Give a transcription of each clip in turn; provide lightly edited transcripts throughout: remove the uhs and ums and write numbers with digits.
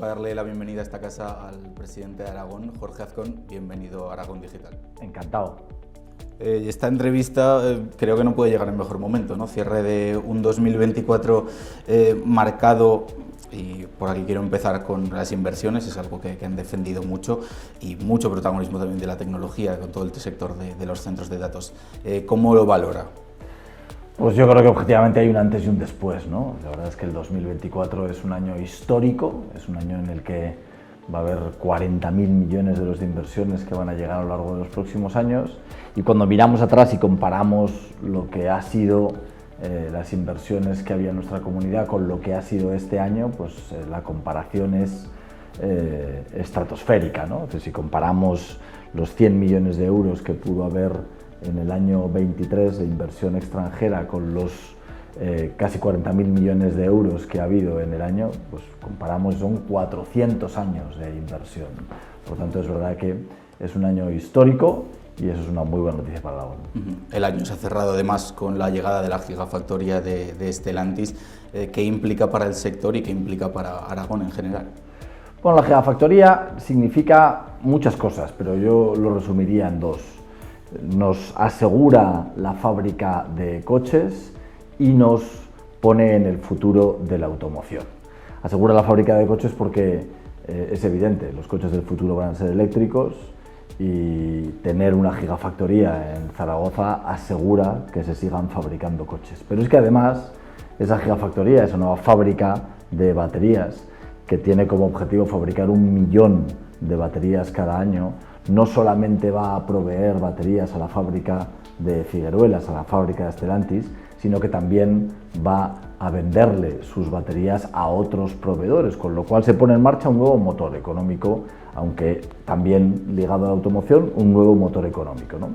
toca darle la bienvenida a esta casa al presidente de Aragón, Jorge Azcón. Bienvenido a Aragón Digital. Encantado. Esta entrevista creo que no puede llegar en mejor momento, ¿no? Cierre de un 2024 marcado, y por aquí quiero empezar con las inversiones, es algo que han defendido mucho, y mucho protagonismo también de la tecnología con todo el sector de los centros de datos. ¿Cómo lo valora? Pues yo creo que objetivamente hay un antes y un después, ¿no? La verdad es que el 2024 es un año histórico, es un año en el que va a haber 40.000 millones de euros de inversiones que van a llegar a lo largo de los próximos años, y cuando miramos atrás y comparamos lo que ha sido las inversiones que había en nuestra comunidad con lo que ha sido este año, pues la comparación es estratosférica, ¿no? Entonces, si comparamos los 100 millones de euros que pudo haber en el año 23 de inversión extranjera con los casi 40.000 millones de euros que ha habido en el año, pues comparamos, son 400 años de inversión. Por lo tanto, es verdad que es un año histórico y eso es una muy buena noticia para Aragón. El año se ha cerrado además con la llegada de la gigafactoría de Stellantis. ¿Qué implica para el sector y qué implica para Aragón en general? Bueno, la gigafactoría significa muchas cosas, pero yo lo resumiría en dos. Nos asegura la fábrica de coches y nos pone en el futuro de la automoción. Asegura la fábrica de coches porque es evidente, los coches del futuro van a ser eléctricos, y tener una gigafactoría en Zaragoza asegura que se sigan fabricando coches. Pero es que además esa gigafactoría, esa nueva fábrica de baterías que tiene como objetivo fabricar 1 millón de baterías cada año, no solamente va a proveer baterías a la fábrica de Figueruelas, a la fábrica de Stellantis, sino que también va a venderle sus baterías a otros proveedores, con lo cual se pone en marcha un nuevo motor económico, aunque también ligado a la automoción, un nuevo motor económico, ¿no?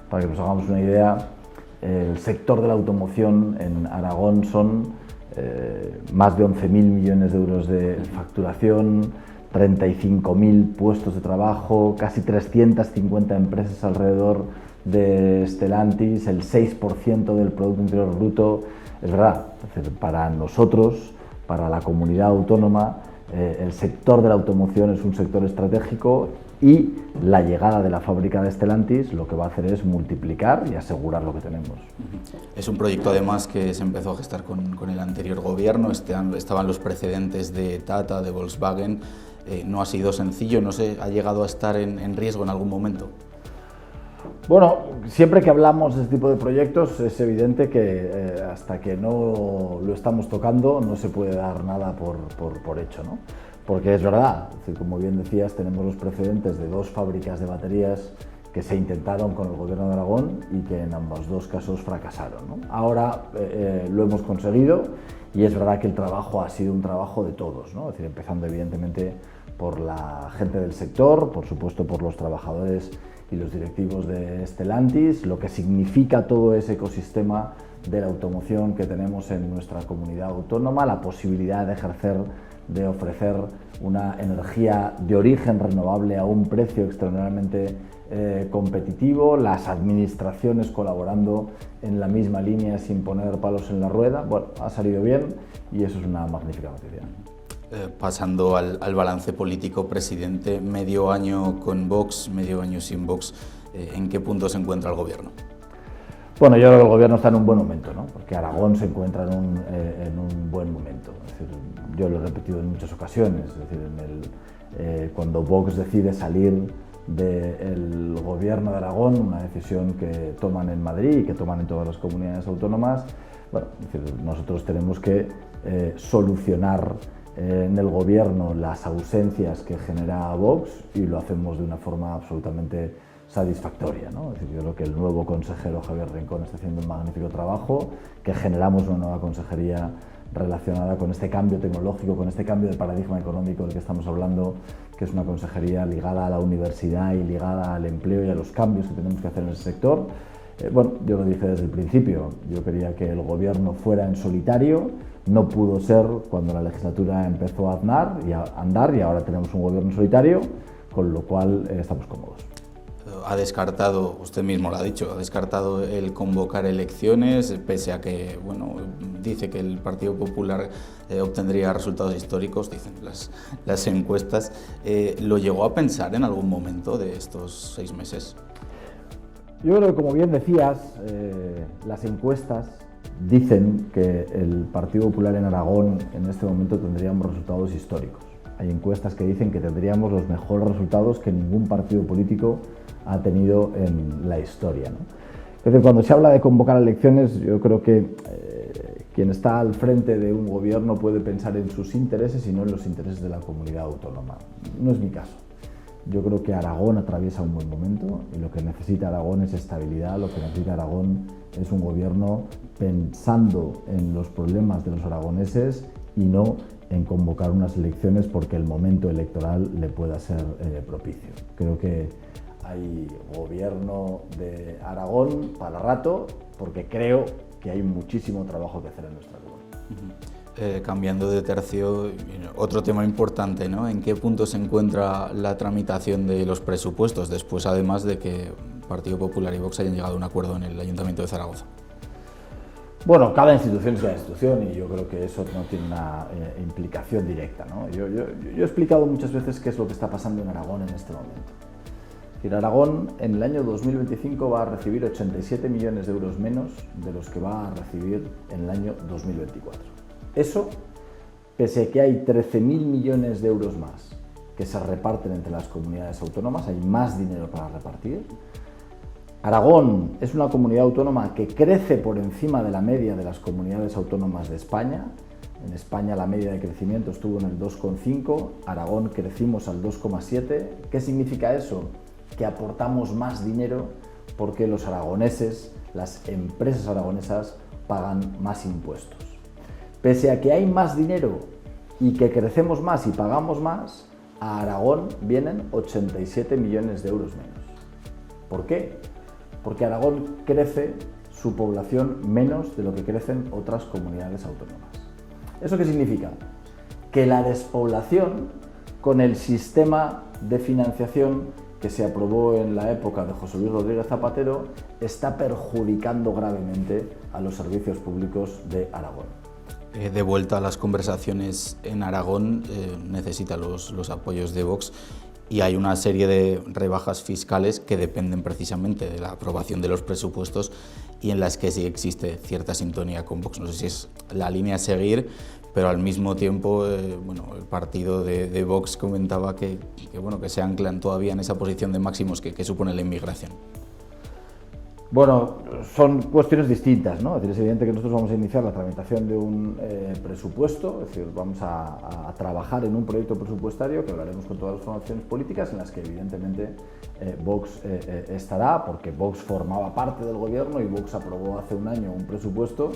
Para que nos hagamos una idea, el sector de la automoción en Aragón son más de 11.000 millones de euros de facturación, 35.000 puestos de trabajo, casi 350 empresas alrededor de Stellantis, el 6% del Producto Interior Bruto. Es verdad, es decir, para nosotros, para la comunidad autónoma, el sector de la automoción es un sector estratégico, y la llegada de la fábrica de Stellantis lo que va a hacer es multiplicar y asegurar lo que tenemos. Es un proyecto además que se empezó a gestar con el anterior gobierno, estaban los precedentes de Tata, de Volkswagen. No ha sido sencillo, no sé, ¿ha llegado a estar en riesgo en algún momento? Bueno, siempre que hablamos de este tipo de proyectos es evidente que hasta que no lo estamos tocando no se puede dar nada por hecho, ¿no? Porque es verdad, es decir, como bien decías, tenemos los precedentes de 2 fábricas de baterías que se intentaron con el gobierno de Aragón y que en ambos 2 casos fracasaron, ¿no? Ahora lo hemos conseguido, y es verdad que el trabajo ha sido un trabajo de todos, ¿no? Es decir, empezando evidentemente por la gente del sector, por supuesto por los trabajadores y los directivos de Stellantis, lo que significa todo ese ecosistema de la automoción que tenemos en nuestra comunidad autónoma, la posibilidad de ejercer, de ofrecer una energía de origen renovable a un precio extraordinariamente competitivo, las administraciones colaborando en la misma línea sin poner palos en la rueda. Bueno, ha salido bien y eso es una magnífica noticia. Pasando al balance político, presidente, medio año con Vox, medio año sin Vox, ¿en qué punto se encuentra el gobierno? Bueno, yo creo que el gobierno está en un buen momento, ¿no? Porque Aragón se encuentra en un buen momento. Es decir, yo lo he repetido en muchas ocasiones, es decir, cuando Vox decide salir del gobierno de Aragón, una decisión que toman en Madrid y que toman en todas las comunidades autónomas, bueno, es decir, nosotros tenemos que solucionar en el gobierno las ausencias que genera Vox, y lo hacemos de una forma absolutamente satisfactoria, ¿no? Es decir, yo creo que el nuevo consejero Javier Rincón está haciendo un magnífico trabajo, que generamos una nueva consejería relacionada con este cambio tecnológico, con este cambio de paradigma económico del que estamos hablando, que es una consejería ligada a la universidad y ligada al empleo y a los cambios que tenemos que hacer en ese sector. Bueno, yo lo dije desde el principio, yo quería que el gobierno fuera en solitario, no pudo ser cuando la legislatura empezó a andar y ahora tenemos un gobierno solitario, con lo cual estamos cómodos. ha descartado, usted mismo lo ha dicho, ha descartado el convocar elecciones, pese a que, bueno, dice que el Partido Popular obtendría resultados históricos, dicen las encuestas. ¿Lo llegó a pensar en algún momento de estos 6 meses? Yo creo que, como bien decías, las encuestas dicen que el Partido Popular en Aragón en este momento tendríamos resultados históricos. Hay encuestas que dicen que tendríamos los mejores resultados que ningún partido político ha tenido en la historia, ¿no? Entonces, cuando se habla de convocar elecciones, yo creo que quien está al frente de un gobierno puede pensar en sus intereses y no en los intereses de la comunidad autónoma. No es mi caso. Yo creo que Aragón atraviesa un buen momento y lo que necesita Aragón es estabilidad, lo que necesita Aragón es un gobierno pensando en los problemas de los aragoneses y no en convocar unas elecciones porque el momento electoral le pueda ser propicio. Creo que hay gobierno de Aragón para rato porque creo que hay muchísimo trabajo que hacer en nuestra comunidad. Cambiando de tercio, otro tema importante, ¿no? ¿En qué punto se encuentra la tramitación de los presupuestos después, además de que Partido Popular y Vox hayan llegado a un acuerdo en el Ayuntamiento de Zaragoza? Bueno, cada institución es cada institución y yo creo que eso no tiene una implicación directa, ¿no? Yo he explicado muchas veces qué es lo que está pasando en Aragón en este momento. Es decir, Aragón en el año 2025 va a recibir 87 millones de euros menos de los que va a recibir en el año 2024. Eso, pese a que hay 13.000 millones de euros más que se reparten entre las comunidades autónomas, hay más dinero para repartir. Aragón es una comunidad autónoma que crece por encima de la media de las comunidades autónomas de España. En España la media de crecimiento estuvo en el 2,5, Aragón crecimos al 2,7. ¿Qué significa eso? Que aportamos más dinero porque los aragoneses, las empresas aragonesas, pagan más impuestos. Pese a que hay más dinero y que crecemos más y pagamos más, a Aragón vienen 87 millones de euros menos. ¿Por qué? Porque Aragón crece su población menos de lo que crecen otras comunidades autónomas. ¿Eso qué significa? Que la despoblación, con el sistema de financiación que se aprobó en la época de José Luis Rodríguez Zapatero, está perjudicando gravemente a los servicios públicos de Aragón. De vuelta a las conversaciones en Aragón, necesita los apoyos de Vox. Y hay una serie de rebajas fiscales que dependen precisamente de la aprobación de los presupuestos y en las que sí existe cierta sintonía con Vox. No sé si es la línea a seguir, pero al mismo tiempo bueno, el partido de Vox comentaba que se anclan todavía en esa posición de máximos que supone la inmigración. Bueno, son cuestiones distintas, ¿no? Es decir, es evidente que nosotros vamos a iniciar la tramitación de un presupuesto, es decir, vamos a trabajar en un proyecto presupuestario que hablaremos con todas las formaciones políticas en las que evidentemente Vox estará, porque Vox formaba parte del gobierno y Vox aprobó hace un año un presupuesto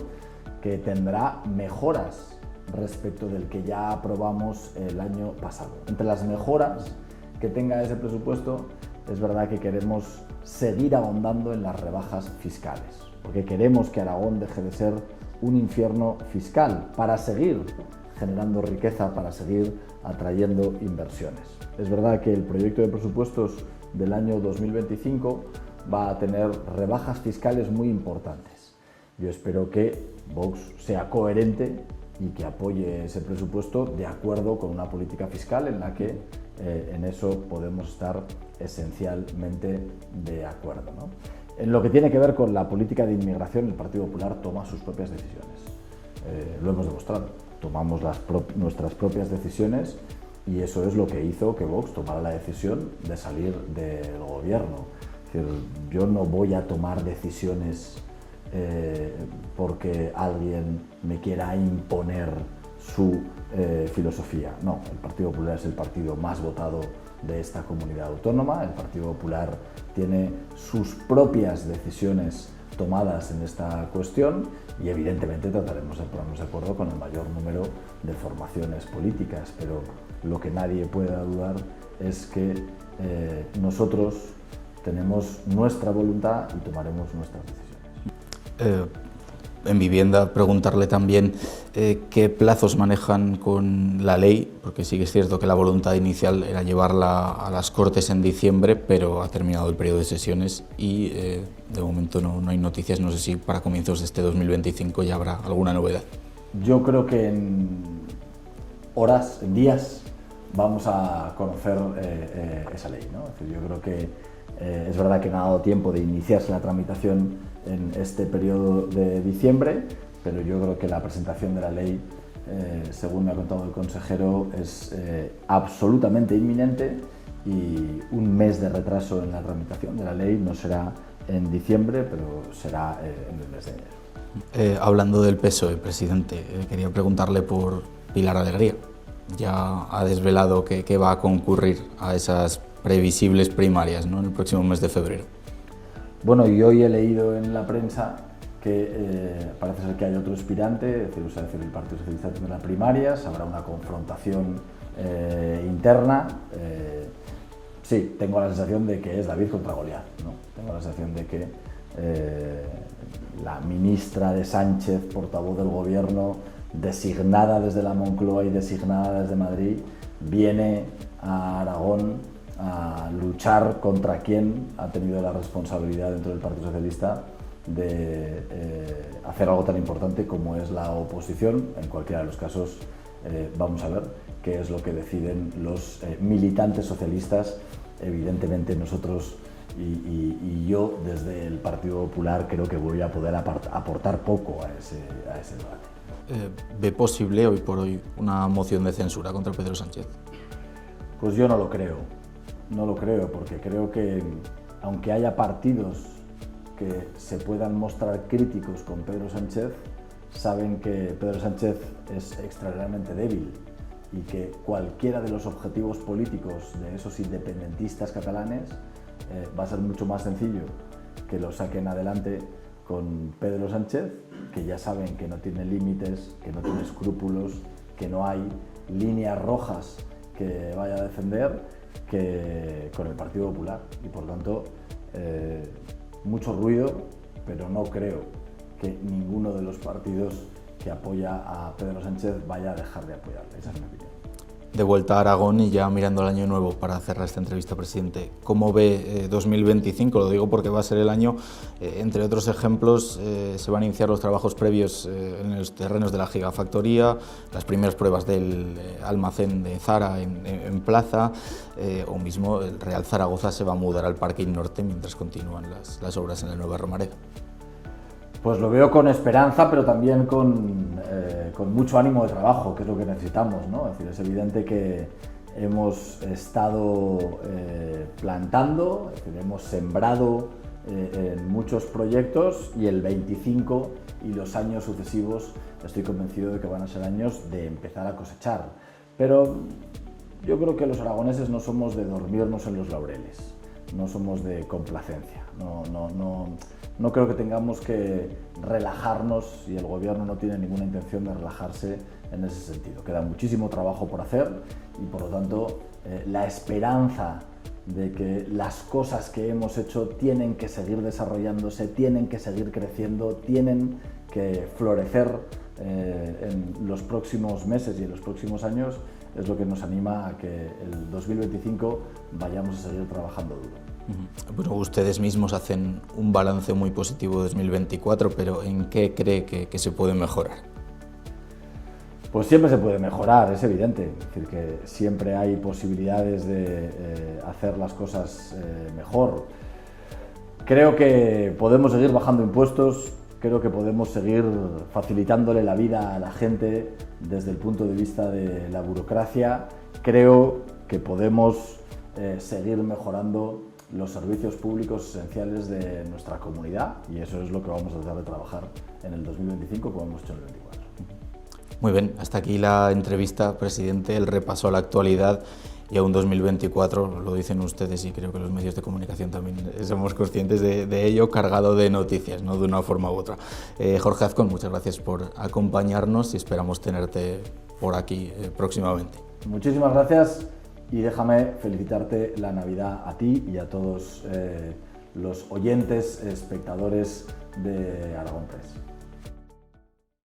que tendrá mejoras respecto del que ya aprobamos el año pasado. Entre las mejoras que tenga ese presupuesto, es verdad que queremos seguir ahondando en las rebajas fiscales, porque queremos que Aragón deje de ser un infierno fiscal para seguir generando riqueza, para seguir atrayendo inversiones. Es verdad que el proyecto de presupuestos del año 2025 va a tener rebajas fiscales muy importantes. Yo espero que Vox sea coherente y que apoye ese presupuesto de acuerdo con una política fiscal en la que en eso podemos estar esencialmente de acuerdo, ¿no? En lo que tiene que ver con la política de inmigración, el Partido Popular toma sus propias decisiones. Lo hemos demostrado, tomamos nuestras propias decisiones y eso es lo que hizo que Vox tomara la decisión de salir del gobierno. Es decir, yo no voy a tomar decisiones porque alguien me quiera imponer su filosofía. No, el Partido Popular es el partido más votado de esta comunidad autónoma. El Partido Popular tiene sus propias decisiones tomadas en esta cuestión y evidentemente trataremos de ponernos de acuerdo con el mayor número de formaciones políticas, pero lo que nadie pueda dudar es que nosotros tenemos nuestra voluntad y tomaremos nuestras decisiones. en vivienda, preguntarle también qué plazos manejan con la ley, porque sí que es cierto que la voluntad inicial era llevarla a las Cortes en diciembre, pero ha terminado el periodo de sesiones y de momento no hay noticias. No sé si para comienzos de este 2025 ya habrá alguna novedad. Yo creo que en horas, en días, vamos a conocer esa ley, ¿no? Es decir, yo creo que es verdad que no ha dado tiempo de iniciarse la tramitación en este periodo de diciembre, pero yo creo que la presentación de la ley, según me ha contado el consejero, es absolutamente inminente y un mes de retraso en la tramitación de la ley no será en diciembre, pero será en el mes de enero. Hablando del PSOE, presidente, quería preguntarle por Pilar Alegría. Ya ha desvelado que va a concurrir a esas previsibles primarias, ¿no?, en el próximo mes de febrero. Bueno, y hoy he leído en la prensa que parece ser que hay otro aspirante, es decir, el Partido Socialista tendrá primarias, habrá una confrontación interna. Sí, tengo la sensación de que es David contra Goliat, ¿no? Tengo la sensación de que la ministra de Sánchez, portavoz del gobierno, designada desde la Moncloa y designada desde Madrid, viene a Aragón a luchar contra quien ha tenido la responsabilidad dentro del Partido Socialista de hacer algo tan importante como es la oposición. En cualquiera de los casos vamos a ver qué es lo que deciden los militantes socialistas. Evidentemente nosotros y yo desde el Partido Popular creo que voy a poder aportar poco a ese debate. ¿Ve posible hoy por hoy una moción de censura contra Pedro Sánchez? Pues yo no lo creo, porque creo que aunque haya partidos que se puedan mostrar críticos con Pedro Sánchez, saben que Pedro Sánchez es extraordinariamente débil y que cualquiera de los objetivos políticos de esos independentistas catalanes va a ser mucho más sencillo que lo saquen adelante con Pedro Sánchez, que ya saben que no tiene límites, que no tiene escrúpulos, que no hay líneas rojas que vaya a defender, que con el Partido Popular. Y por tanto, mucho ruido, pero no creo que ninguno de los partidos que apoya a Pedro Sánchez vaya a dejar de apoyarle. Esa es mi opinión. De vuelta a Aragón y ya mirando al año nuevo para cerrar esta entrevista, presidente, ¿cómo ve 2025? Lo digo porque va a ser el año, entre otros ejemplos, se van a iniciar los trabajos previos en los terrenos de la gigafactoría, las primeras pruebas del almacén de Zara en Plaza, o mismo el Real Zaragoza se va a mudar al Parking Norte mientras continúan las obras en la nueva Romareda. Pues lo veo con esperanza, pero también con mucho ánimo de trabajo, que es lo que necesitamos, ¿no? Es decir, es evidente que hemos estado plantando, es decir, hemos sembrado en muchos proyectos y el 25 y los años sucesivos estoy convencido de que van a ser años de empezar a cosechar. Pero yo creo que los aragoneses no somos de dormirnos en los laureles, no somos de complacencia, no creo que tengamos que relajarnos y el gobierno no tiene ninguna intención de relajarse en ese sentido. Queda muchísimo trabajo por hacer y por lo tanto la esperanza de que las cosas que hemos hecho tienen que seguir desarrollándose, tienen que seguir creciendo, tienen que florecer en los próximos meses y en los próximos años es lo que nos anima a que el 2025 vayamos a seguir trabajando duro. Bueno, ustedes mismos hacen un balance muy positivo de 2024, pero ¿en qué cree que se puede mejorar? Pues siempre se puede mejorar, es evidente. Es decir, que siempre hay posibilidades de hacer las cosas mejor. Creo que podemos seguir bajando impuestos, creo que podemos seguir facilitándole la vida a la gente desde el punto de vista de la burocracia. Creo que podemos seguir mejorando los servicios públicos esenciales de nuestra comunidad y eso es lo que vamos a tratar de trabajar en el 2025 como hemos hecho en el 2024. Muy bien, hasta aquí la entrevista, presidente, el repaso a la actualidad y a un 2024, lo dicen ustedes y creo que los medios de comunicación también somos conscientes de ello, cargado de noticias, ¿no?, de una forma u otra. Jorge Azcón, muchas gracias por acompañarnos y esperamos tenerte por aquí próximamente. Muchísimas gracias. Y déjame felicitarte la Navidad a ti y a todos los oyentes, espectadores de Aragón Press.